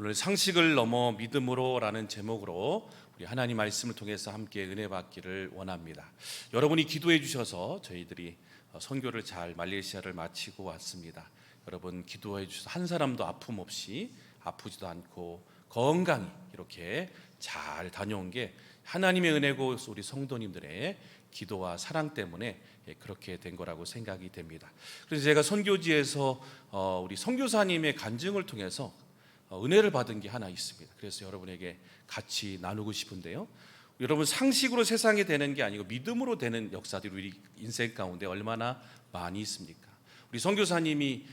오늘 상식을 넘어 믿음으로라는 제목으로 우리 하나님 말씀을 통해서 함께 은혜 받기를 원합니다. 여러분이 기도해 주셔서 저희들이 선교를 잘 말레이시아를 마치고 왔습니다. 여러분 기도해 주셔서 한 사람도 아픔 없이 아프지도 않고 건강히 이렇게 잘 다녀온 게 하나님의 은혜고 우리 성도님들의 기도와 사랑 때문에 그렇게 된 거라고 생각이 됩니다. 그래서 제가 선교지에서 우리 선교사님의 간증을 통해서 은혜를 받은 게 하나 있습니다. 그래서 여러분에게 같이 나누고 싶은데요. 여러분 상식으로 세상에 되는 게 아니고 믿음으로 되는 역사들이 우리 인생 가운데 얼마나 많이 있습니까? 우리 선교사님이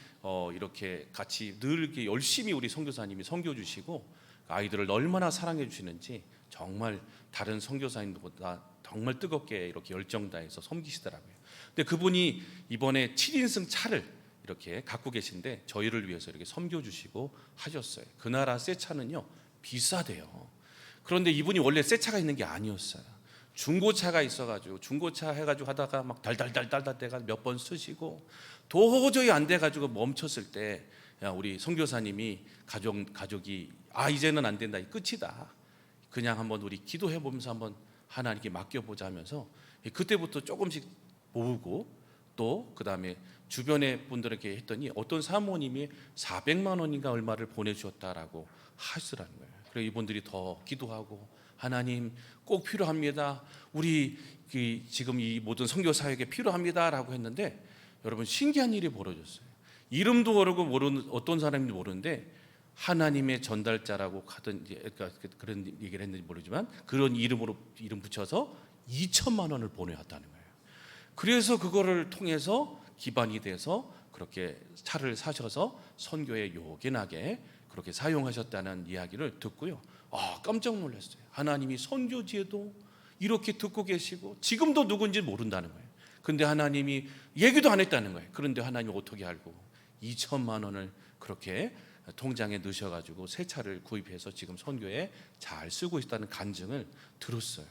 이렇게 같이 늘 이렇게 열심히 우리 선교사님이 선교 주시고 아이들을 얼마나 사랑해 주시는지 정말 다른 선교사님들보다 정말 뜨겁게 이렇게 열정 다해서 섬기시더라고요. 근데 그분이 이번에 7인승 차를 이렇게 갖고 계신데 저희를 위해서 이렇게 섬겨 주시고 하셨어요. 그 나라 새 차는요 비싸대요. 그런데 이분이 원래 새 차가 있는 게 아니었어요. 중고차가 있어가지고 중고차 해가지고 하다가 막 달달달달달 때가 몇 번 쓰시고 도저히 안 돼가지고 멈췄을 때 우리 선교사님이 가족이 이제는 안 된다, 끝이다. 그냥 한번 우리 기도해 보면서 한번 하나님께 맡겨보자 하면서 그때부터 조금씩 모으고 또 그 다음에 주변의 분들에게 했더니 어떤 사모님이 400만 원인가 얼마를 보내주었다라고 하시더라는 거예요. 그래서 이분들이 더 기도하고 하나님 꼭 필요합니다. 우리 지금 이 모든 선교 사역에 필요합니다라고 했는데 여러분 신기한 일이 벌어졌어요. 이름도 모르고 모르는 어떤 사람인지 모르는데 하나님의 전달자라고 하던 그러니까 그런 얘기를 했는지 모르지만 그런 이름 붙여서 2천만 원을 보내왔다는 거예요. 그래서 그거를 통해서 기반이 돼서 그렇게 차를 사셔서 선교에 요긴하게 그렇게 사용하셨다는 이야기를 듣고요. 깜짝 놀랐어요. 하나님이 선교지에도 이렇게 듣고 계시고 지금도 누군지 모른다는 거예요. 그런데 하나님이 얘기도 안 했다는 거예요. 그런데 하나님이 어떻게 알고 2천만 원을 그렇게 통장에 넣으셔가지고 새 차를 구입해서 지금 선교에 잘 쓰고 있다는 간증을 들었어요.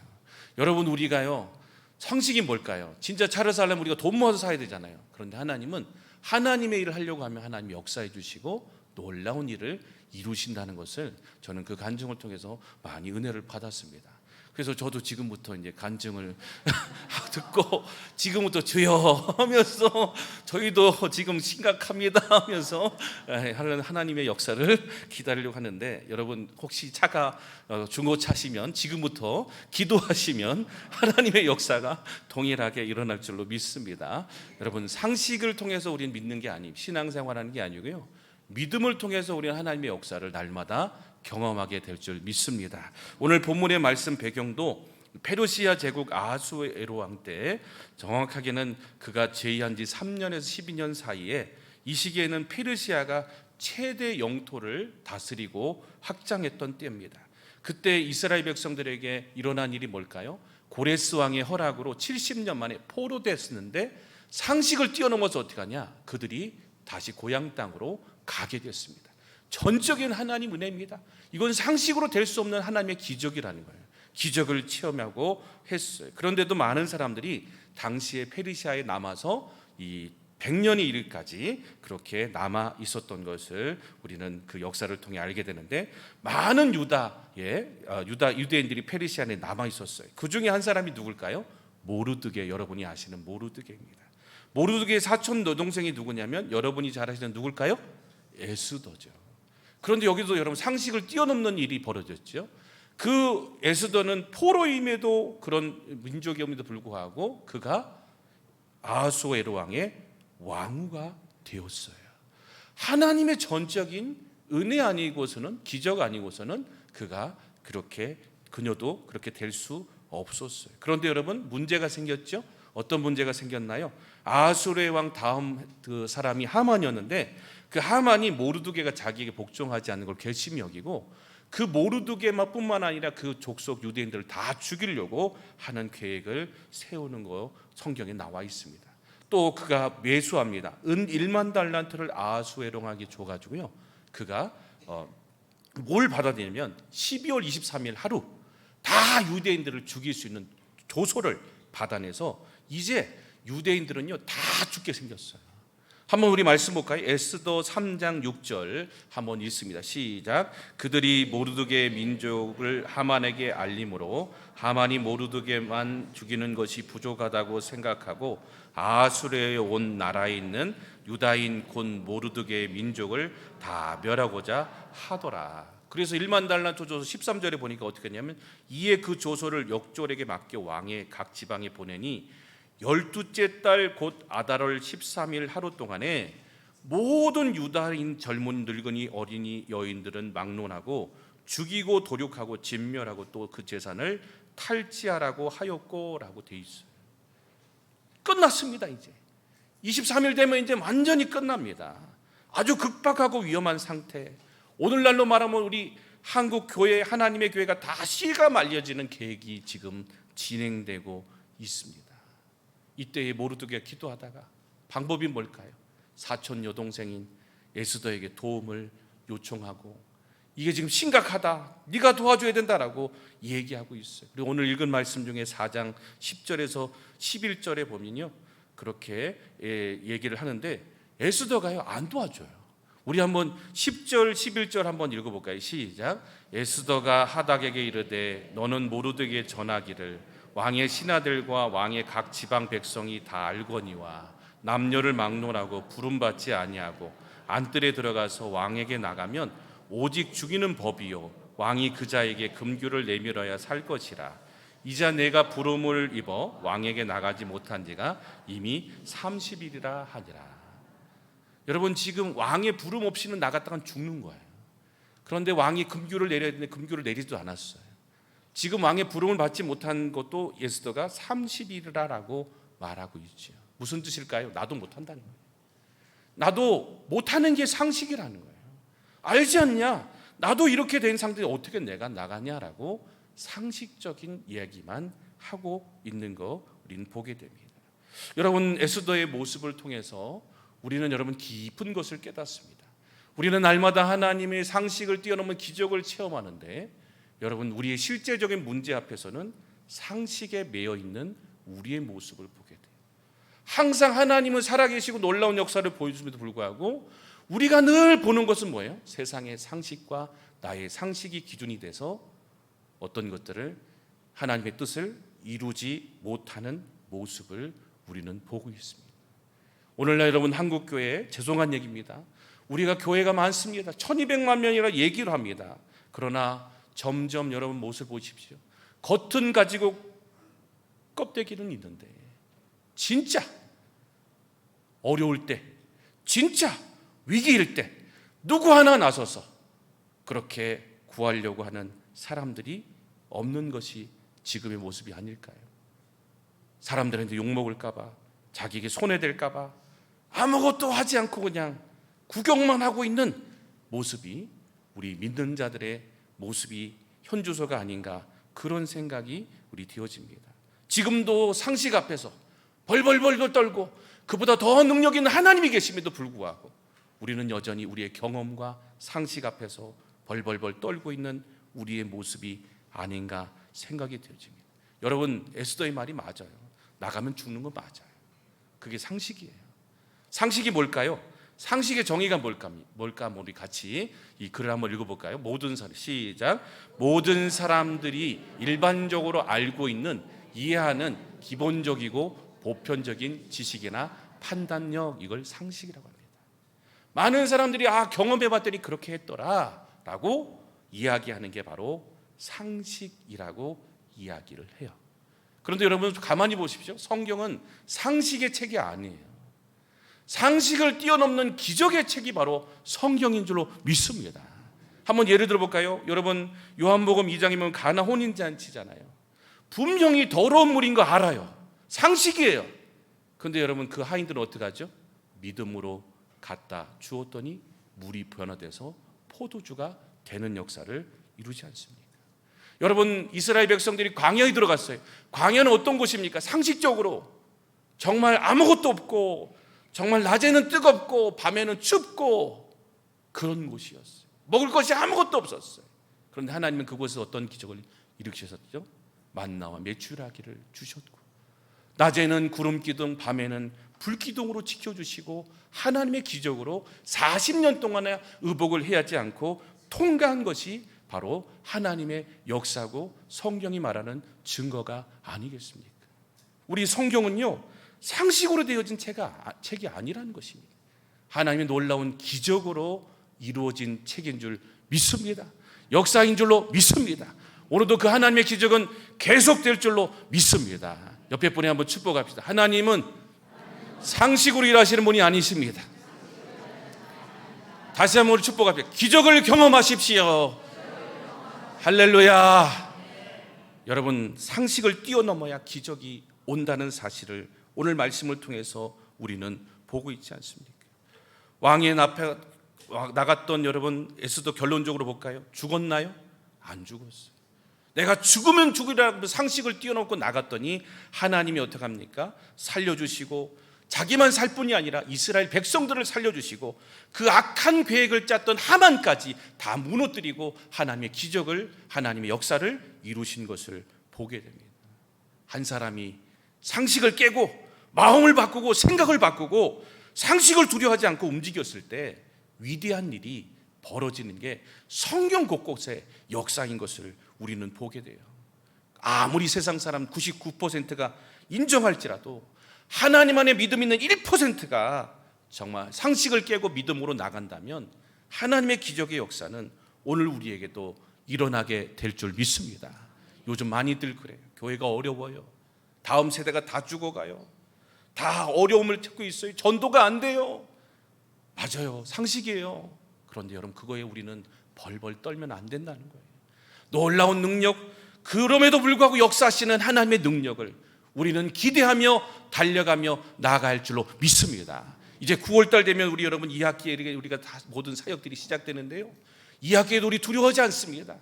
여러분 우리가요 상식이 뭘까요? 진짜 차를 사려면 우리가 돈 모아서 사야 되잖아요. 그런데 하나님은 하나님의 일을 하려고 하면 하나님이 역사해 주시고 놀라운 일을 이루신다는 것을 저는 그 간증을 통해서 많이 은혜를 받았습니다. 그래서 저도 지금부터 이제 간증을 듣고 지금부터 주여 하면서 저희도 지금 심각합니다 하면서 하나님의 역사를 기다리려고 하는데 여러분 혹시 차가 중고차시면 지금부터 기도하시면 하나님의 역사가 동일하게 일어날 줄로 믿습니다. 여러분 상식을 통해서 우리는 믿는 게 아니고 신앙생활하는 게 아니고요. 믿음을 통해서 우리는 하나님의 역사를 날마다 경험하게 될 줄 믿습니다. 오늘 본문의 말씀 배경도 페르시아 제국 아하수에로 왕 때 정확하게는 그가 제위한 지 3년에서 12년 사이에 이 시기에는 페르시아가 최대 영토를 다스리고 확장했던 때입니다. 그때 이스라엘 백성들에게 일어난 일이 뭘까요? 고레스 왕의 허락으로 70년 만에 포로됐었는데 상식을 뛰어넘어서 어떻게 하냐? 그들이 다시 고향 땅으로 가게 됐습니다. 전적인 하나님 은혜입니다. 이건 상식으로 될 수 없는 하나님의 기적이라는 거예요. 기적을 체험하고 했어요. 그런데도 많은 사람들이 당시에 페르시아에 남아서 이 100년이 이르기까지 그렇게 남아 있었던 것을 우리는 그 역사를 통해 알게 되는데 많은 유대인들이 페르시아 안에 남아 있었어요. 그 중에 한 사람이 누굴까요? 모르드게, 여러분이 아시는 모르드게입니다. 모르드게의 사촌 여동생이 누구냐면 여러분이 잘 아시는 누굴까요? 에스더죠. 그런데 여기도 여러분 상식을 뛰어넘는 일이 벌어졌죠. 그 에스더는 포로임에도 그런 민족임에도 불구하고 그가 아하수에로 왕의 왕후가 되었어요. 하나님의 전적인 은혜 아니고서는 기적 아니고서는 그녀도 그렇게 될 수 없었어요. 그런데 여러분 문제가 생겼죠. 어떤 문제가 생겼나요? 아하수르의 왕 다음 그 사람이 하만이었는데 그 하만이 모르드게가 자기에게 복종하지 않는 걸 결심히 여기고 그 모르드게뿐만 아니라 그 족속 유대인들을 다 죽이려고 하는 계획을 세우는 거 성경에 나와 있습니다. 또 그가 매수합니다. 은 1만 달란트를 아하수에롱에게 줘가지고요. 그가 뭘 받아들이냐면 12월 23일 하루 다 유대인들을 죽일 수 있는 조소를 받아내서 이제 유대인들은요 다 죽게 생겼어요. 한번 우리 말씀 볼까요? 에스더 3장 6절 한번 읽습니다. 시작. 그들이 모르드게의 민족을 하만에게 알림으로 하만이 모르드게만 죽이는 것이 부족하다고 생각하고 아수르에 온 나라에 있는 유다인 곧 모르드게의 민족을 다 멸하고자 하더라. 그래서 1만 달란트 조서 13절에 보니까 어떻게 했냐면 이에 그 조서를 역졸에게 맡겨 왕의 각 지방에 보내니 12째 달 곧 아달월 13일 하루 동안에 모든 유다인 젊은 늙은이 어린이 여인들은 막론하고 죽이고 도륙하고 진멸하고 또 그 재산을 탈취하라고 하였고라고 돼 있어요. 끝났습니다. 이제 23일 되면 이제 완전히 끝납니다. 아주 극박하고 위험한 상태. 오늘날로 말하면 우리 한국 교회, 하나님의 교회가 다 씨가 말려지는 계획이 지금 진행되고 있습니다. 이때에 모르드게가 기도하다가 방법이 뭘까요? 사촌 여동생인 에스더에게 도움을 요청하고 이게 지금 심각하다, 네가 도와줘야 된다라고 얘기하고 있어요. 그리고 오늘 읽은 말씀 중에 4장 10절에서 11절에 보면요, 그렇게 얘기를 하는데 에스더가요 안 도와줘요. 우리 한번 10절 11절 한번 읽어볼까요? 시작. 에스더가 하닥에게 이르되 너는 모르드게에게 전하기를 왕의 신하들과 왕의 각 지방 백성이 다 알거니와 남녀를 막론하고 부름받지 아니하고 안뜰에 들어가서 왕에게 나가면 오직 죽이는 법이요 왕이 그 자에게 금규를 내밀어야 살 것이라. 이제 내가 부름을 입어 왕에게 나가지 못한 지가 이미 30일이라 하니라. 여러분, 지금 왕의 부름 없이는 나갔다간 죽는 거예요. 그런데 왕이 금규를 내려야 되는데 금규를 내리지도 않았어요. 지금 왕의 부름을 받지 못한 것도 에스더가 30일이라고 말하고 있죠. 무슨 뜻일까요? 나도 못한다는 거예요. 나도 못하는 게 상식이라는 거예요. 알지 않냐? 나도 이렇게 된 상태에 어떻게 내가 나가냐라고 상식적인 이야기만 하고 있는 거 우리는 보게 됩니다. 여러분, 에스더의 모습을 통해서 우리는 여러분 깊은 것을 깨닫습니다. 우리는 날마다 하나님의 상식을 뛰어넘은 기적을 체험하는데 여러분, 우리의 실제적인 문제 앞에서는 상식에 매여 있는 우리의 모습을 보게 돼요. 항상 하나님은 살아계시고 놀라운 역사를 보여주심에도 불구하고 우리가 늘 보는 것은 뭐예요? 세상의 상식과 나의 상식이 기준이 돼서 어떤 것들을 하나님의 뜻을 이루지 못하는 모습을 우리는 보고 있습니다. 오늘날 여러분, 한국교회 죄송한 얘기입니다. 우리가 교회가 많습니다. 1200만 명이라 얘기를 합니다. 그러나 점점 여러분 모습 보십시오. 겉은 가지고 껍데기는 있는데 진짜 어려울 때, 진짜 위기일 때 누구 하나 나서서 그렇게 구하려고 하는 사람들이 없는 것이 지금의 모습이 아닐까요? 사람들한테 욕먹을까 봐, 자기에게 손해될까 봐 아무것도 하지 않고 그냥 구경만 하고 있는 모습이 우리 믿는 자들의 모습이 현주소가 아닌가, 그런 생각이 우리 되어집니다. 지금도 상식 앞에서 벌벌벌 떨고 그보다 더 능력 있는 하나님이 계심에도 불구하고 우리는 여전히 우리의 경험과 상식 앞에서 벌벌벌 떨고 있는 우리의 모습이 아닌가 생각이 되어집니다. 여러분, 에스더의 말이 맞아요. 나가면 죽는 거 맞아요. 그게 상식이에요. 상식이 뭘까요? 상식의 정의가 뭘까? 우리 같이 이 글을 한번 읽어볼까요? 모든 사람, 시작. 모든 사람들이 일반적으로 알고 있는, 이해하는 기본적이고 보편적인 지식이나 판단력, 이걸 상식이라고 합니다. 많은 사람들이 경험해봤더니 그렇게 했더라 라고 이야기하는 게 바로 상식이라고 이야기를 해요. 그런데 여러분 가만히 보십시오. 성경은 상식의 책이 아니에요. 상식을 뛰어넘는 기적의 책이 바로 성경인 줄로 믿습니다. 한번 예를 들어볼까요? 여러분, 요한복음 2장이면 가나 혼인잔치잖아요. 분명히 더러운 물인 거 알아요. 상식이에요. 그런데 여러분, 그 하인들은 어떻게 하죠? 믿음으로 갖다 주었더니 물이 변화돼서 포도주가 되는 역사를 이루지 않습니까? 여러분, 이스라엘 백성들이 광야에 들어갔어요. 광야는 어떤 곳입니까? 상식적으로 정말 아무것도 없고, 정말 낮에는 뜨겁고 밤에는 춥고 그런 곳이었어요. 먹을 것이 아무것도 없었어요. 그런데 하나님은 그곳에서 어떤 기적을 일으키셨죠? 만나와 메추라기를 주셨고, 낮에는 구름 기둥, 밤에는 불기둥으로 지켜주시고 하나님의 기적으로 40년 동안에 의복을 해하지 않고 통과한 것이 바로 하나님의 역사고 성경이 말하는 증거가 아니겠습니까? 우리 성경은요, 상식으로 되어진 책이 아니라는 것입니다. 하나님의 놀라운 기적으로 이루어진 책인 줄 믿습니다. 역사인 줄로 믿습니다. 오늘도 그 하나님의 기적은 계속될 줄로 믿습니다. 옆에 분에 한번 축복합시다. 하나님은 상식으로 일하시는 분이 아니십니다. 다시 한번 축복합시다. 기적을 경험하십시오. 할렐루야. 여러분, 상식을 뛰어넘어야 기적이 온다는 사실을 오늘 말씀을 통해서 우리는 보고 있지 않습니까? 왕의 앞에 나갔던 여러분 에스더 결론적으로 볼까요? 죽었나요? 안 죽었어요. 내가 죽으면 죽으리라고 상식을 뛰어넘고 나갔더니 하나님이 어떻게 합니까? 살려주시고 자기만 살 뿐이 아니라 이스라엘 백성들을 살려주시고 그 악한 계획을 짰던 하만까지 다 무너뜨리고 하나님의 기적을, 하나님의 역사를 이루신 것을 보게 됩니다. 한 사람이 상식을 깨고 마음을 바꾸고 생각을 바꾸고 상식을 두려워하지 않고 움직였을 때 위대한 일이 벌어지는 게 성경 곳곳의 역사인 것을 우리는 보게 돼요. 아무리 세상 사람 99%가 인정할지라도 하나님 안에 믿음 있는 1%가 정말 상식을 깨고 믿음으로 나간다면 하나님의 기적의 역사는 오늘 우리에게도 일어나게 될 줄 믿습니다. 요즘 많이들 그래요. 교회가 어려워요. 다음 세대가 다 죽어가요. 다 어려움을 겪고 있어요. 전도가 안 돼요. 맞아요. 상식이에요. 그런데 여러분, 그거에 우리는 벌벌 떨면 안 된다는 거예요. 놀라운 능력, 그럼에도 불구하고 역사하시는 하나님의 능력을 우리는 기대하며 달려가며 나아갈 줄로 믿습니다. 이제 9월달 되면 우리 여러분 2학기에 우리가 다 모든 사역들이 시작되는데요, 2학기에도 우리 두려워하지 않습니다.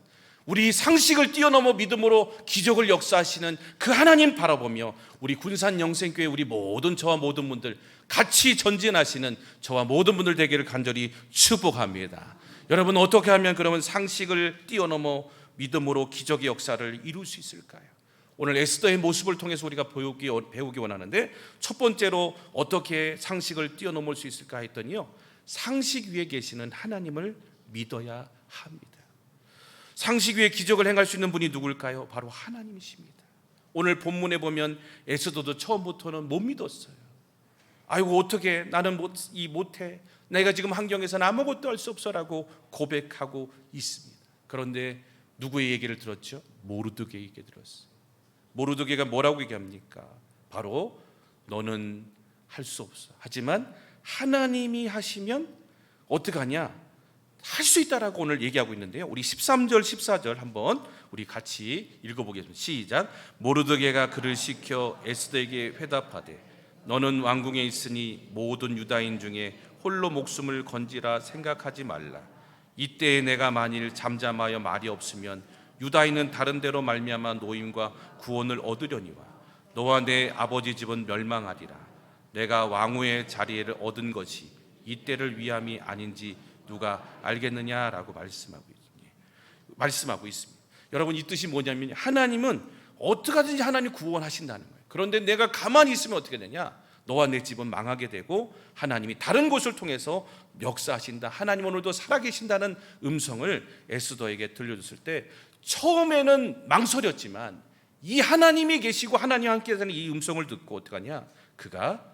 우리 상식을 뛰어넘어 믿음으로 기적을 역사하시는 그 하나님 바라보며 우리 군산 영생교회 우리 모든 저와 모든 분들 같이 전진하시는 저와 모든 분들 되기를 간절히 축복합니다. 여러분, 어떻게 하면 그러면 상식을 뛰어넘어 믿음으로 기적의 역사를 이룰 수 있을까요? 오늘 에스더의 모습을 통해서 우리가 배우기 원하는데, 첫 번째로 어떻게 상식을 뛰어넘을 수 있을까 했더니요, 상식 위에 계시는 하나님을 믿어야 합니다. 상식 위에 기적을 행할 수 있는 분이 누굴까요? 바로 하나님이십니다. 오늘 본문에 보면 에스더도 처음부터는 못 믿었어요. 아이고, 어떻게 나는 못해, 내가 지금 환경에서는 아무것도 할 수 없어라고 고백하고 있습니다. 그런데 누구의 얘기를 들었죠? 모르드게 얘기 들었어요. 모르드게가 뭐라고 얘기합니까? 바로 너는 할 수 없어. 하지만 하나님이 하시면 어떡하냐? 할 수 있다라고 오늘 얘기하고 있는데요, 우리 13절 14절 한번 우리 같이 읽어보겠습니다. 시작. 모르드게가 그를 시켜 에스더에게 회답하되 너는 왕궁에 있으니 모든 유다인 중에 홀로 목숨을 건지라 생각하지 말라. 이때에 내가 만일 잠잠하여 말이 없으면 유다인은 다른 데로 말미암아 노임과 구원을 얻으려니와 너와 내 아버지 집은 멸망하리라. 내가 왕후의 자리를 얻은 것이 이때를 위함이 아닌지 누가 알겠느냐라고 말씀하고 있습니다. 여러분, 이 뜻이 뭐냐면 하나님은 어떻게 하든지 하나님 구원하신다는 거예요. 그런데 내가 가만히 있으면 어떻게 되냐? 너와 내 집은 망하게 되고 하나님이 다른 곳을 통해서 역사하신다, 하나님 오늘도 살아계신다는 음성을 에스더에게 들려줬을 때 처음에는 망설였지만 이 하나님이 계시고 하나님 함께 하는 이 음성을 듣고 어떻게 하냐? 그가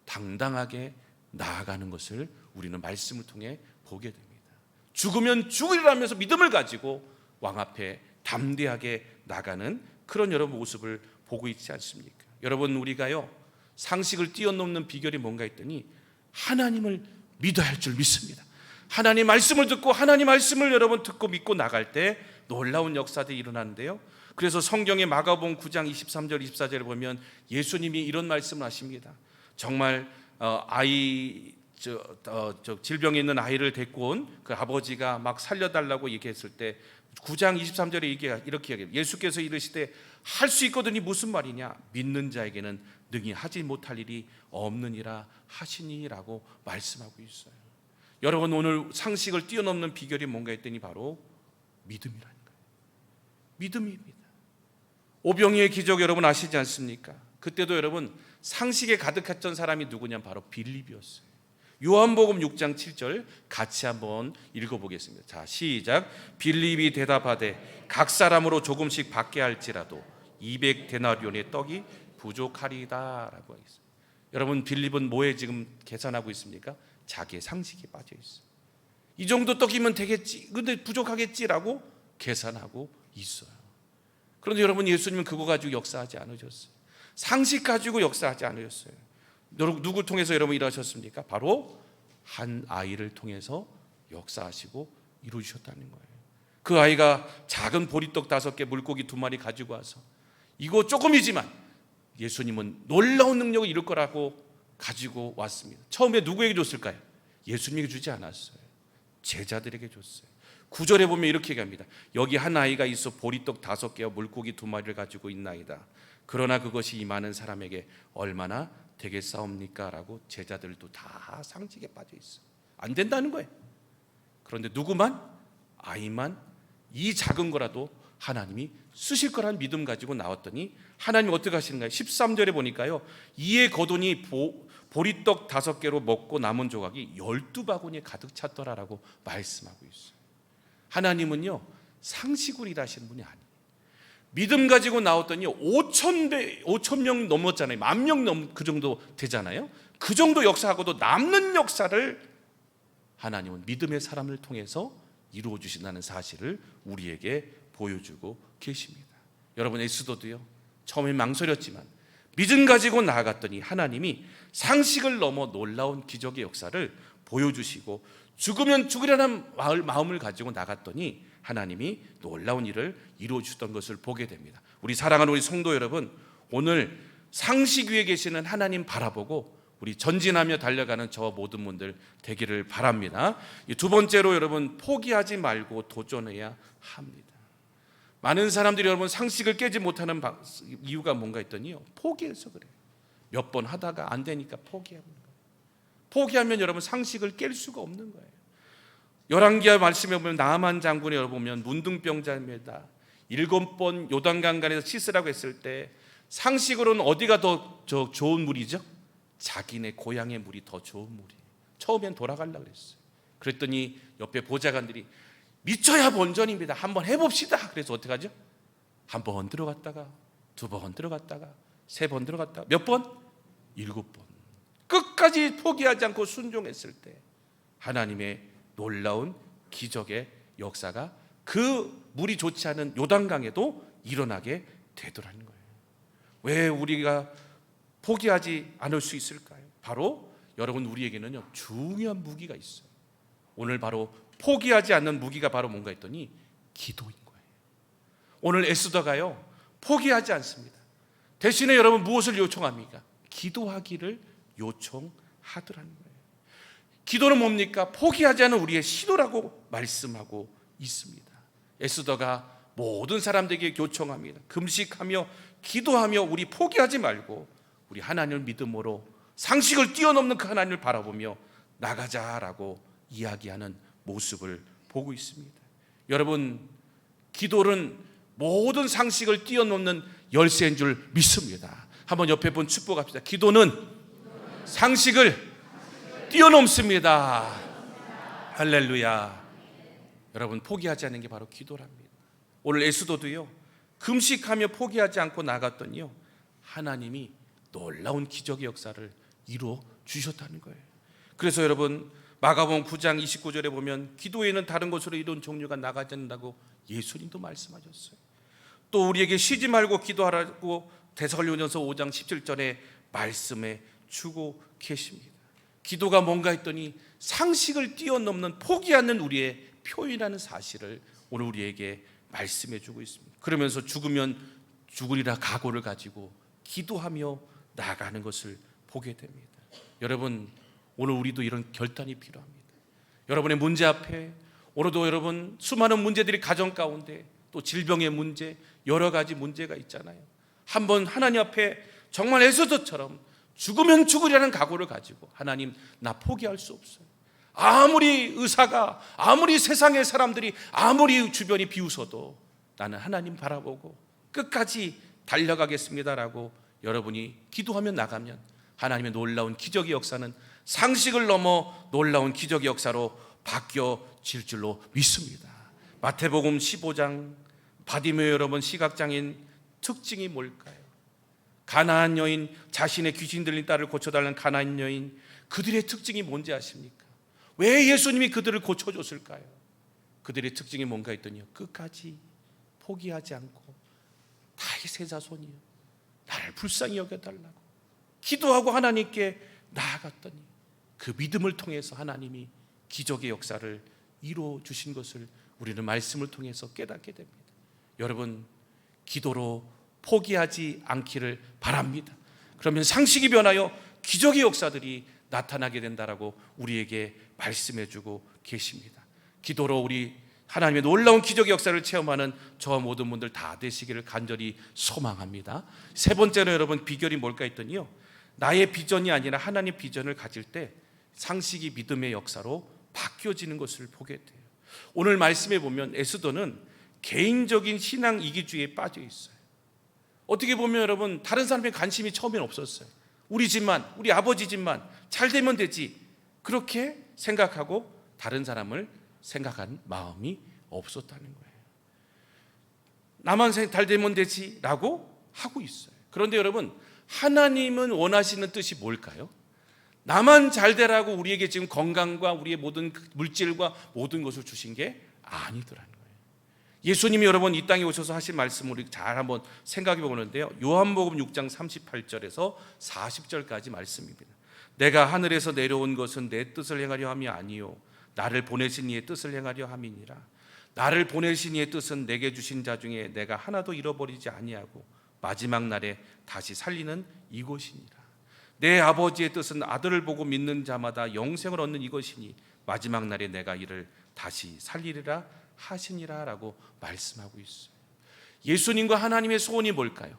당당하게 나아가는 것을 우리는 말씀을 통해 보게 됩니다. 죽으면 죽으리라면서 믿음을 가지고 왕 앞에 담대하게 나가는 그런 여러분 모습을 보고 있지 않습니까? 여러분, 우리가요 상식을 뛰어넘는 비결이 뭔가 했더니 하나님을 믿어야 할 줄 믿습니다. 하나님 말씀을 듣고 하나님 말씀을 여러분 듣고 믿고 나갈 때 놀라운 역사들이 일어나는데요, 그래서 성경의 마가복음 9장 23절 24절에 보면 예수님이 이런 말씀을 하십니다. 정말 질병에 있는 아이를 데리고 온 그 아버지가 막 살려달라고 얘기했을 때 9장 23절에 이렇게 얘기해요. 예수께서 이르시되 할 수 있거든이 무슨 말이냐? 믿는 자에게는 능히 하지 못할 일이 없느니라 하시니라고 말씀하고 있어요. 여러분, 오늘 상식을 뛰어넘는 비결이 뭔가 했더니 바로 믿음이라는 거예요. 믿음입니다. 오병이의 기적 여러분 아시지 않습니까? 그때도 여러분 상식에 가득했던 사람이 누구냐? 바로 빌립이었어요. 요한복음 6장 7절 같이 한번 읽어보겠습니다. 자, 시작. 빌립이 대답하되 각 사람으로 조금씩 받게 할지라도 200데나리온의 떡이 부족하리다 라고 하겠습니다. 여러분, 빌립은 뭐에 지금 계산하고 있습니까? 자기의 상식에 빠져 있어요. 이 정도 떡이면 되겠지, 근데 부족하겠지라고 계산하고 있어요. 그런데 여러분, 예수님은 그거 가지고 역사하지 않으셨어요. 상식 가지고 역사하지 않으셨어요. 누구 통해서 여러분 일하셨습니까? 바로 한 아이를 통해서 역사하시고 이루셨다는 거예요. 그 아이가 작은 보리떡 5개, 물고기 2마리 가지고 와서 이거 조금이지만 예수님은 놀라운 능력을 이룰 거라고 가지고 왔습니다. 처음에 누구에게 줬을까요? 예수님에게 주지 않았어요. 제자들에게 줬어요. 9절에 보면 이렇게 얘기합니다. 여기 한 아이가 있어 보리떡 5개와 물고기 2마리를 가지고 있나이다. 그러나 그것이 이 많은 사람에게 얼마나 되겠사옵니까? 라고 제자들도 다 상식에 빠져 있어요. 안 된다는 거예요. 그런데 누구만? 아이만 이 작은 거라도 하나님이 쓰실 거란 믿음 가지고 나왔더니 하나님 어떻게 하시는가요? 13절에 보니까요, 이에 거두니 보리떡 5개로 먹고 남은 조각이 12바구니에 가득 찼더라라고 말씀하고 있어요. 하나님은요, 상식으로 일하시는 분이 아니에요. 믿음 가지고 나왔더니 5,000명 넘었잖아요. 10,000명 그 정도 되잖아요. 그 정도 역사하고도 남는 역사를 하나님은 믿음의 사람을 통해서 이루어 주신다는 사실을 우리에게 보여주고 계십니다. 여러분, 에스더도요, 처음에 망설였지만 믿음 가지고 나아갔더니 하나님이 상식을 넘어 놀라운 기적의 역사를 보여주시고, 죽으면 죽으려는 마음을 가지고 나갔더니 하나님이 놀라운 일을 이루어 주셨던 것을 보게 됩니다. 우리 사랑하는 우리 성도 여러분, 오늘 상식 위에 계시는 하나님 바라보고 우리 전진하며 달려가는 저 모든 분들 되기를 바랍니다. 두 번째로 여러분, 포기하지 말고 도전해야 합니다. 많은 사람들이 여러분 상식을 깨지 못하는 이유가 뭔가 했더니요, 포기해서 그래요. 몇 번 하다가 안 되니까 포기하는 거예요. 포기하면 여러분 상식을 깰 수가 없는 거예요. 열왕기하 말씀에 보면 나아만 장군에 여러분 문둥병자입니다. 7번 요단강간에서 씻으라고 했을 때 상식으로는 어디가 더 좋은 물이죠? 자기네 고향의 물이 더 좋은 물이에요. 처음엔 돌아가려고 그랬어요. 그랬더니 옆에 보좌관들이 미쳐야 본전입니다. 한번 해봅시다. 그래서 어떻게 하죠? 한 번 들어갔다가 2번 들어갔다가 3번 들어갔다가 몇 번? 7번. 끝까지 포기하지 않고 순종했을 때 하나님의 놀라운 기적의 역사가 그 물이 좋지 않은 요단강에도 일어나게 되더라는 거예요. 왜 우리가 포기하지 않을 수 있을까요? 바로 여러분, 우리에게는요 중요한 무기가 있어요. 오늘 바로 포기하지 않는 무기가 바로 뭔가 했더니 기도인 거예요. 오늘 에스더가요 포기하지 않습니다. 대신에 여러분 무엇을 요청합니까? 기도하기를 요청하더라는 거예요. 기도는 뭡니까? 포기하지 않은 우리의 시도라고 말씀하고 있습니다. 에스더가 모든 사람들에게 요청합니다. 금식하며 기도하며 우리 포기하지 말고 우리 하나님을 믿음으로 상식을 뛰어넘는 그 하나님을 바라보며 나가자라고 이야기하는 모습을 보고 있습니다. 여러분, 기도는 모든 상식을 뛰어넘는 열쇠인 줄 믿습니다. 한번 옆에 분 축복합시다. 기도는 상식을 뛰어넘습니다. 할렐루야. 여러분, 포기하지 않는 게 바로 기도랍니다. 오늘 에스더도요 금식하며 포기하지 않고 나갔더니요 하나님이 놀라운 기적의 역사를 이루어 주셨다는 거예요. 그래서 여러분, 마가복음 9장 29절에 보면 기도에는 다른 것으로 이룬 종류가 나가지 않는다고 예수님도 말씀하셨어요. 또 우리에게 쉬지 말고 기도하라고 데살로니가서 5장 17절에 말씀해 주고 계십니다. 기도가 뭔가 했더니 상식을 뛰어넘는 포기하는 우리의 표현이라는 사실을 오늘 우리에게 말씀해 주고 있습니다. 그러면서 죽으면 죽으리라 각오를 가지고 기도하며 나아가는 것을 보게 됩니다. 여러분, 오늘 우리도 이런 결단이 필요합니다. 여러분의 문제 앞에 오늘도 여러분 수많은 문제들이 가정 가운데 또 질병의 문제, 여러 가지 문제가 있잖아요. 한번 하나님 앞에 정말 에스더처럼 죽으면 죽으리라는 각오를 가지고 하나님, 나 포기할 수 없어요. 아무리 의사가, 아무리 세상의 사람들이, 아무리 주변이 비웃어도 나는 하나님 바라보고 끝까지 달려가겠습니다라고 여러분이 기도하며 나가면 하나님의 놀라운 기적의 역사는 상식을 넘어 놀라운 기적의 역사로 바뀌어질 줄로 믿습니다. 마태복음 15장 바디메오 여러분 시각장애인 특징이 뭘까요? 가나안 여인, 자신의 귀신 들린 딸을 고쳐달라는 가나안 여인, 그들의 특징이 뭔지 아십니까? 왜 예수님이 그들을 고쳐줬을까요? 그들의 특징이 뭔가 했더니요, 끝까지 포기하지 않고 다윗의 자손이요, 나를 불쌍히 여겨달라고 기도하고 하나님께 나아갔더니 그 믿음을 통해서 하나님이 기적의 역사를 이루어 주신 것을 우리는 말씀을 통해서 깨닫게 됩니다. 여러분, 기도로 포기하지 않기를 바랍니다. 그러면 상식이 변하여 기적의 역사들이 나타나게 된다라고 우리에게 말씀해 주고 계십니다. 기도로 우리 하나님의 놀라운 기적의 역사를 체험하는 저와 모든 분들 다 되시기를 간절히 소망합니다. 세 번째로 여러분, 비결이 뭘까 했더니요, 나의 비전이 아니라 하나님의 비전을 가질 때 상식이 믿음의 역사로 바뀌어지는 것을 보게 돼요. 오늘 말씀에 보면 에스더는 개인적인 신앙 이기주의에 빠져 있어요. 어떻게 보면 여러분, 다른 사람의 관심이 처음엔 없었어요. 우리 집만, 우리 아버지 집만 잘 되면 되지, 그렇게 생각하고 다른 사람을 생각한 마음이 없었다는 거예요. 나만 잘 되면 되지 라고 하고 있어요. 그런데 여러분, 하나님은 원하시는 뜻이 뭘까요? 나만 잘 되라고 우리에게 지금 건강과 우리의 모든 물질과 모든 것을 주신 게 아니더라는 거예요. 예수님이 여러분 이 땅에 오셔서 하신 말씀을 우리 잘 한번 생각해 보는데요, 요한복음 6장 38절에서 40절까지 말씀입니다. 내가 하늘에서 내려온 것은 내 뜻을 행하려 함이 아니요 나를 보내신 이의 뜻을 행하려 함이니라. 나를 보내신 이의 뜻은 내게 주신 자 중에 내가 하나도 잃어버리지 아니하고 마지막 날에 다시 살리는 이것이니라. 내 아버지의 뜻은 아들을 보고 믿는 자마다 영생을 얻는 이것이니 마지막 날에 내가 이를 다시 살리리라 하시니라 라고 말씀하고 있어요. 예수님과 하나님의 소원이 뭘까요?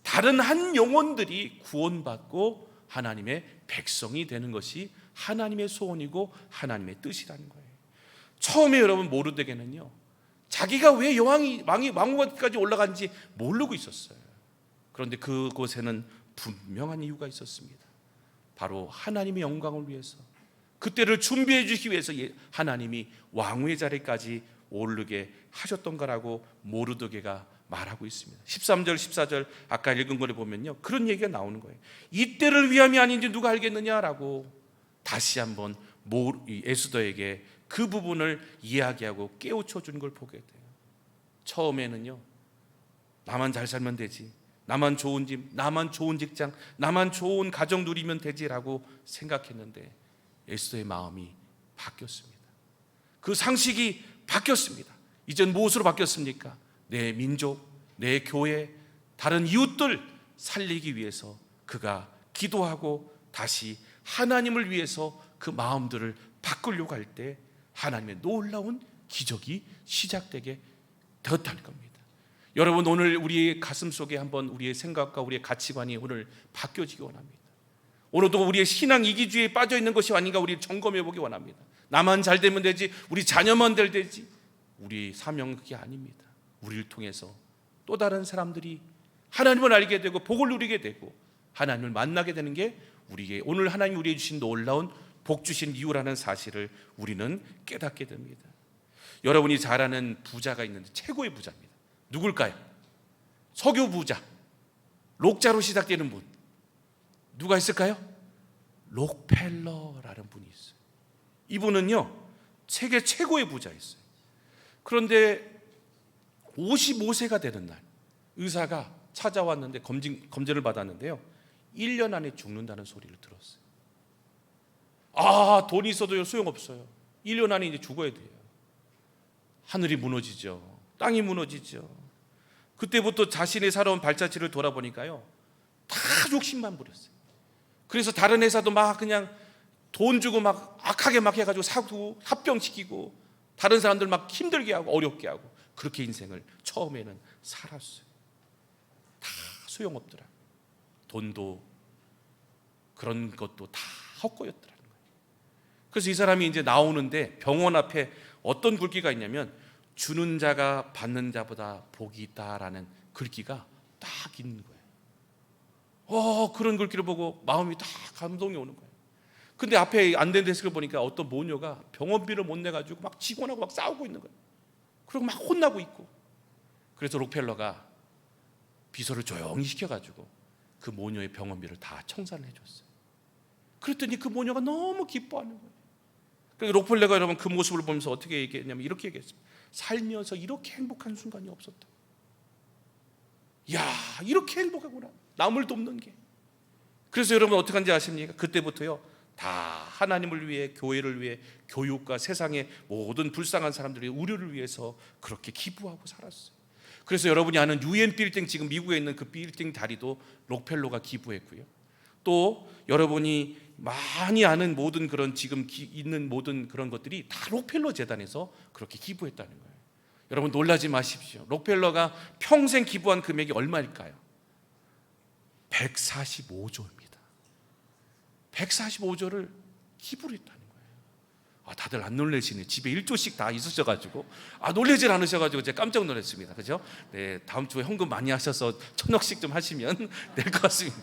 다른 한 영혼들이 구원받고 하나님의 백성이 되는 것이 하나님의 소원이고 하나님의 뜻이라는 거예요. 처음에 여러분 모르드게는요, 자기가 왜 왕궁까지 올라간지 모르고 있었어요. 그런데 그곳에는 분명한 이유가 있었습니다. 바로 하나님의 영광을 위해서, 그때를 준비해 주시기 위해서 하나님이 왕의 자리까지 오르게 하셨던 거라고 모르드게가 말하고 있습니다. 13절 14절 아까 읽은 거를 보면요, 그런 얘기가 나오는 거예요. 이때를 위함이 아닌지 누가 알겠느냐라고 다시 한번 에스더에게 그 부분을 이야기하고 깨우쳐 준 걸 보게 돼요. 처음에는요, 나만 잘 살면 되지, 나만 좋은 집, 나만 좋은 직장, 나만 좋은 가정 누리면 되지라고 생각했는데 에스더의 마음이 바뀌었습니다. 그 상식이 바뀌었습니다. 이젠 무엇으로 바뀌었습니까? 내 민족, 내 교회, 다른 이웃들 살리기 위해서 그가 기도하고 다시 하나님을 위해서 그 마음들을 바꾸려고 할 때 하나님의 놀라운 기적이 시작되게 되었다는 겁니다. 여러분, 오늘 우리의 가슴 속에 한번 우리의 생각과 우리의 가치관이 오늘 바뀌어지기 원합니다. 오늘도 우리의 신앙 이기주의에 빠져 있는 것이 아닌가 우리 점검해 보기 원합니다. 나만 잘 되면 되지, 우리 자녀만 될 되지. 우리 사명은 그게 아닙니다. 우리를 통해서 또 다른 사람들이 하나님을 알게 되고 복을 누리게 되고 하나님을 만나게 되는 게 우리에게 오늘 하나님이 우리에게 주신 놀라운 복 주신 이유라는 사실을 우리는 깨닫게 됩니다. 여러분이 잘 아는 부자가 있는데 최고의 부자입니다. 누굴까요? 석유 부자, 록자로 시작되는 분, 누가 있을까요? 록펠러라는 분이 있어요. 이분은요, 세계 최고의 부자였어요. 그런데 55세가 되는 날 의사가 찾아왔는데 검진을 받았는데요, 1년 안에 죽는다는 소리를 들었어요. 돈이 있어도 소용없어요. 1년 안에 이제 죽어야 돼요. 하늘이 무너지죠. 땅이 무너지죠. 그때부터 자신의 살아온 발자취를 돌아보니까요, 다 욕심만 부렸어요. 그래서 다른 회사도 막 그냥 돈 주고 막 악하게 막 해가지고 사고 합병시키고 다른 사람들 막 힘들게 하고 어렵게 하고 그렇게 인생을 처음에는 살았어요. 다 소용없더라. 돈도 그런 것도 다 헛거였더라는 거예요. 그래서 이 사람이 이제 나오는데 병원 앞에 어떤 글귀가 있냐면 주는 자가 받는 자보다 복이 있다라는 글귀가 딱 있는 거예요. 그런 글귀를 보고 마음이 다 감동이 오는 거예요. 근데 앞에 안 된 데스크를 보니까 어떤 모녀가 병원비를 못 내가지고 막 직원하고 막 싸우고 있는 거예요. 그리고 막 혼나고 있고. 그래서 록펠러가 비서를 조용히 시켜가지고 그 모녀의 병원비를 다 청산을 해줬어요. 그랬더니 그 모녀가 너무 기뻐하는 거예요. 그래서 록펠러가 여러분 그 모습을 보면서 어떻게 얘기했냐면 이렇게 얘기했습니다. 살면서 이렇게 행복한 순간이 없었다. 야, 이렇게 행복하구나. 남을 돕는 게. 그래서 여러분 어떻게 한지 아십니까? 그때부터요 다 하나님을 위해, 교회를 위해, 교육과 세상의 모든 불쌍한 사람들의 우려를 위해서 그렇게 기부하고 살았어요. 그래서 여러분이 아는 UN 빌딩, 지금 미국에 있는 그 빌딩 다리도 록펠러가 기부했고요. 또 여러분이 많이 아는 모든 그런 지금 있는 모든 그런 것들이 다 록펠러 재단에서 그렇게 기부했다는 거예요. 여러분 놀라지 마십시오. 록펠러가 평생 기부한 금액이 얼마일까요? 145조입니다. 145조를 기부를 했다는 거예요. 다들 안 놀라시네. 집에 1조씩 다 있으셔가지고 놀라질 않으셔가지고 제가 깜짝 놀랐습니다. 그죠? 네, 다음 주에 헌금 많이 하셔서 1,000억씩 좀 하시면 될 것 같습니다.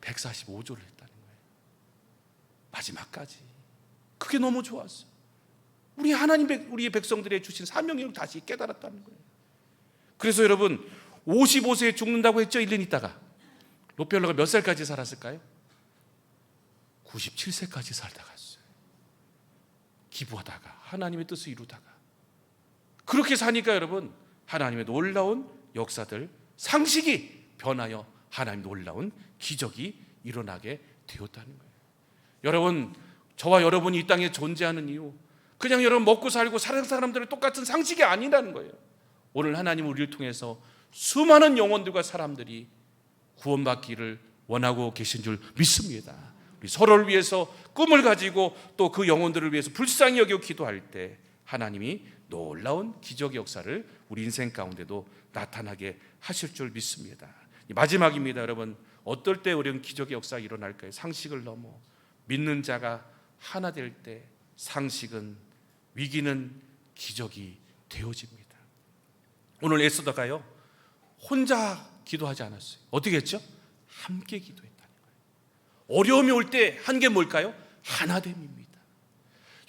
145조를 했다는 거예요. 마지막까지. 그게 너무 좋았어요. 우리의 백성들의 주신 사명을 다시 깨달았다는 거예요. 그래서 여러분 55세에 죽는다고 했죠. 1년 있다가. 록펠러가 몇 살까지 살았을까요? 97세까지 살다 갔어요. 기부하다가 하나님의 뜻을 이루다가. 그렇게 사니까 여러분 하나님의 놀라운 역사들, 상식이 변하여 하나님의 놀라운 기적이 일어나게 되었다는 거예요. 여러분, 저와 여러분이 이 땅에 존재하는 이유, 그냥 여러분 먹고 살고 사는 사람들은 똑같은 상식이 아니라는 거예요. 오늘 하나님은 우리를 통해서 수많은 영혼들과 사람들이 구원받기를 원하고 계신 줄 믿습니다. 우리 서로를 위해서 꿈을 가지고 또 그 영혼들을 위해서 불쌍히 여기고 기도할 때 하나님이 놀라운 기적의 역사를 우리 인생 가운데도 나타나게 하실 줄 믿습니다. 마지막입니다. 여러분, 어떨 때 우리는 기적의 역사가 일어날까요? 상식을 넘어 믿는 자가 하나 될 때 상식은, 위기는 기적이 되어집니다. 오늘 에스더가요 혼자 기도하지 않았어요. 어떻게 했죠? 함께 기도했다는 거예요. 어려움이 올 때 한 게 뭘까요? 하나됨입니다.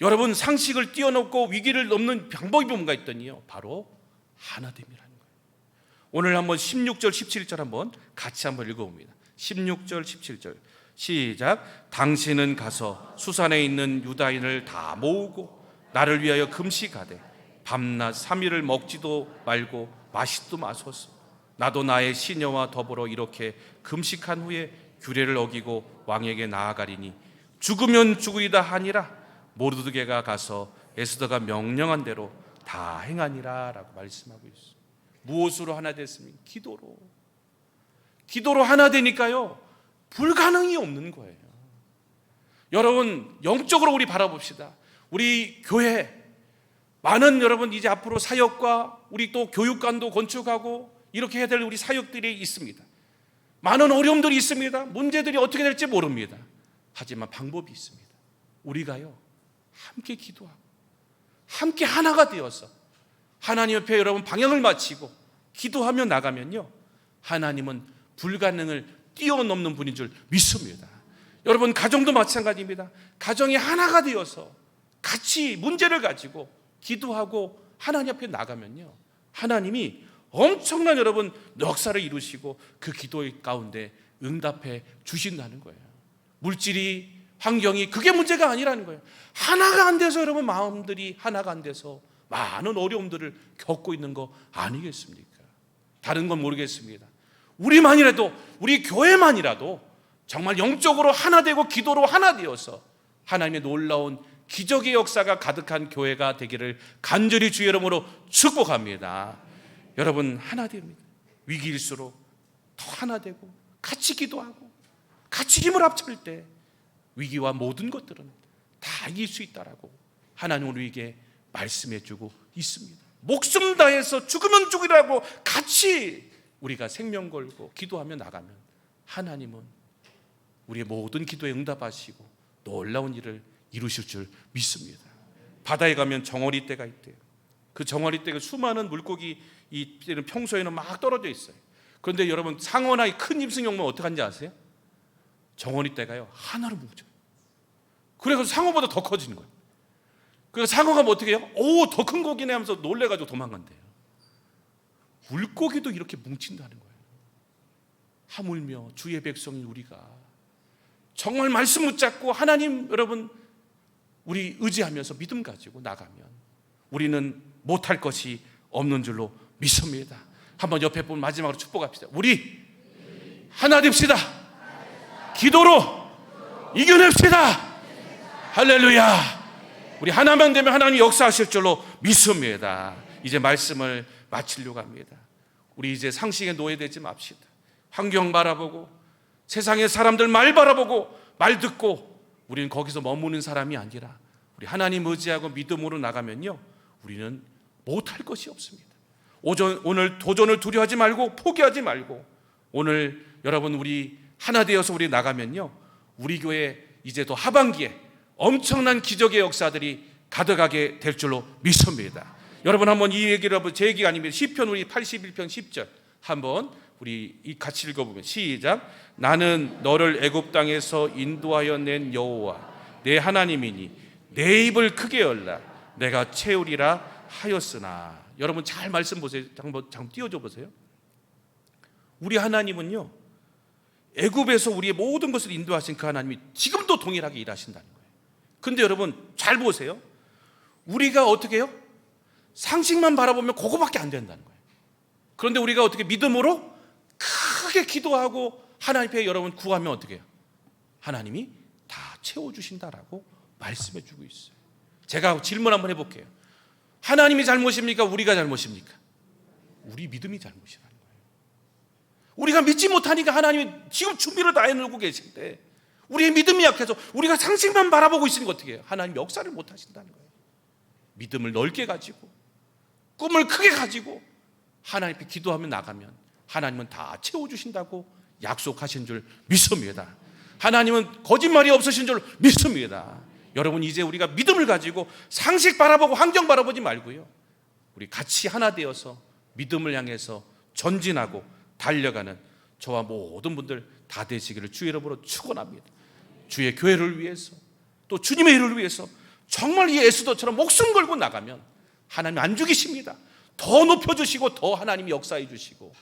여러분, 상식을 뛰어넘고 위기를 넘는 방법이 뭔가 있더니요 바로 하나됨이라는 거예요. 오늘 한번 16절 17절 한번 같이 한번 읽어봅니다. 16절 17절 시작. 당신은 가서 수산에 있는 유다인을 다 모으고 나를 위하여 금식하되 밤낮 3일을 먹지도 말고 마시지도 마소서. 나도 나의 시녀와 더불어 이렇게 금식한 후에 규례를 어기고 왕에게 나아가리니 죽으면 죽으리다 하니라. 모르드게가 가서 에스더가 명령한 대로 다 행하니라 라고 말씀하고 있어요. 무엇으로 하나 됐습니까? 기도로 하나 되니까요 불가능이 없는 거예요. 여러분, 영적으로 우리 바라봅시다. 우리 교회 많은 여러분 이제 앞으로 사역과 우리 또 교육관도 건축하고 이렇게 해야 될 우리 사역들이 있습니다. 많은 어려움들이 있습니다. 문제들이 어떻게 될지 모릅니다. 하지만 방법이 있습니다. 우리가요 함께 기도하고 함께 하나가 되어서 하나님 옆에 여러분 방향을 맞추고 기도하며 나가면요 하나님은 불가능을 뛰어넘는 분인 줄 믿습니다. 여러분, 가정도 마찬가지입니다. 가정이 하나가 되어서 같이 문제를 가지고 기도하고 하나님 앞에 나가면요 하나님이 엄청난 여러분 역사를 이루시고 그 기도의 가운데 응답해 주신다는 거예요. 물질이, 환경이 그게 문제가 아니라는 거예요. 하나가 안 돼서 여러분 마음들이 하나가 안 돼서 많은 어려움들을 겪고 있는 거 아니겠습니까? 다른 건 모르겠습니다. 우리만이라도, 우리 교회만이라도 정말 영적으로 하나 되고 기도로 하나 되어서 하나님의 놀라운 기적의 역사가 가득한 교회가 되기를 간절히 주의 이름으로 축복합니다. 여러분, 하나 됩니다. 위기일수록 더 하나 되고 같이 기도하고 같이 힘을 합칠 때 위기와 모든 것들은 다 이길 수 있다라고 하나님 우리에게 말씀해 주고 있습니다. 목숨 다해서 죽으면 죽으라고 같이 우리가 생명 걸고 기도하며 나가면 하나님은 우리의 모든 기도에 응답하시고 놀라운 일을 이루실 줄 믿습니다. 바다에 가면 정어리 떼가 있대요. 그 정어리 떼가 수많은 물고기 이 때는 평소에는 막 떨어져 있어요. 그런데 여러분, 상어나 큰 짐승이 오면 어떻게 하는지 아세요? 정원이 떼가요 하나로 뭉쳐요. 그래서 상어보다 더 커지는 거예요. 그래서 상어가 뭐 어떻게 해요? 오, 더 큰 고기네 하면서 놀래가지고 도망간대요. 물고기도 이렇게 뭉친다는 거예요. 하물며 주의 백성인 우리가 정말 말씀 붙잡고 하나님 여러분 우리 의지하면서 믿음 가지고 나가면 우리는 못할 것이 없는 줄로 믿습니다. 한번 옆에 보면 마지막으로 축복합시다. 우리 하나 됩시다. 기도로 이겨냅시다. 할렐루야. 우리 하나만 되면 하나님이 역사하실 줄로 믿습니다. 이제 말씀을 마치려고 합니다. 우리 이제 상식에 노예되지 맙시다. 환경 바라보고 세상의 사람들 말 바라보고 말 듣고 우리는 거기서 머무는 사람이 아니라 우리 하나님 의지하고 믿음으로 나가면요 우리는 못할 것이 없습니다. 오늘 도전을 두려워하지 말고 포기하지 말고 오늘 여러분 우리 하나 되어서 우리 나가면요 우리 교회 이제 또 하반기에 엄청난 기적의 역사들이 가득하게 될 줄로 믿습니다. 여러분 한번 이 얘기를 한번 제 얘기가 아닙니다. 시편 우리 81편 10절 한번 우리 같이 읽어보면 시작. 나는 너를 애굽 땅에서 인도하여 낸 여호와 내 하나님이니 내 입을 크게 열라 내가 채우리라 하였으나. 여러분 잘 말씀 보세요. 한번 띄워줘 보세요. 우리 하나님은요 애굽에서 우리의 모든 것을 인도하신 그 하나님이 지금도 동일하게 일하신다는 거예요. 근데 여러분 잘 보세요. 우리가 어떻게 해요? 상식만 바라보면 그거밖에 안 된다는 거예요. 그런데 우리가 어떻게 믿음으로 크게 기도하고 하나님 앞에 여러분 구하면 어떻게 해요? 하나님이 다 채워주신다라고 말씀해 주고 있어요. 제가 질문 한번 해볼게요. 하나님이 잘못입니까? 우리가 잘못입니까? 우리 믿음이 잘못이라는 거예요. 우리가 믿지 못하니까 하나님이 지금 준비를 다 해놓고 계신데 우리의 믿음이 약해서 우리가 상식만 바라보고 있으니까 어떻게 해요? 하나님 역사를 못 하신다는 거예요. 믿음을 넓게 가지고 꿈을 크게 가지고 하나님 앞에 기도하며 나가면 하나님은 다 채워주신다고 약속하신 줄 믿습니다. 하나님은 거짓말이 없으신 줄 믿습니다. 여러분 이제 우리가 믿음을 가지고 상식 바라보고 환경 바라보지 말고요 우리 같이 하나 되어서 믿음을 향해서 전진하고 달려가는 저와 모든 분들 다 되시기를 주의 이름으로 축원합니다. 주의 교회를 위해서 또 주님의 일을 위해서 정말 이 에스더처럼 목숨 걸고 나가면 하나님 안 죽이십니다. 더 높여주시고 더 하나님이 역사해 주시고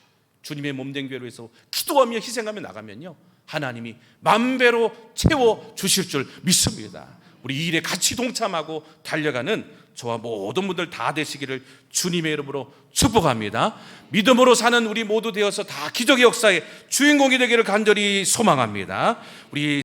주님의 몸된 교회를 위해서 기도하며 희생하며 나가면요 하나님이 만배로 채워주실 줄 믿습니다. 우리 이 일에 같이 동참하고 달려가는 저와 모든 분들 다 되시기를 주님의 이름으로 축복합니다. 믿음으로 사는 우리 모두 되어서 다 기적의 역사의 주인공이 되기를 간절히 소망합니다. 우리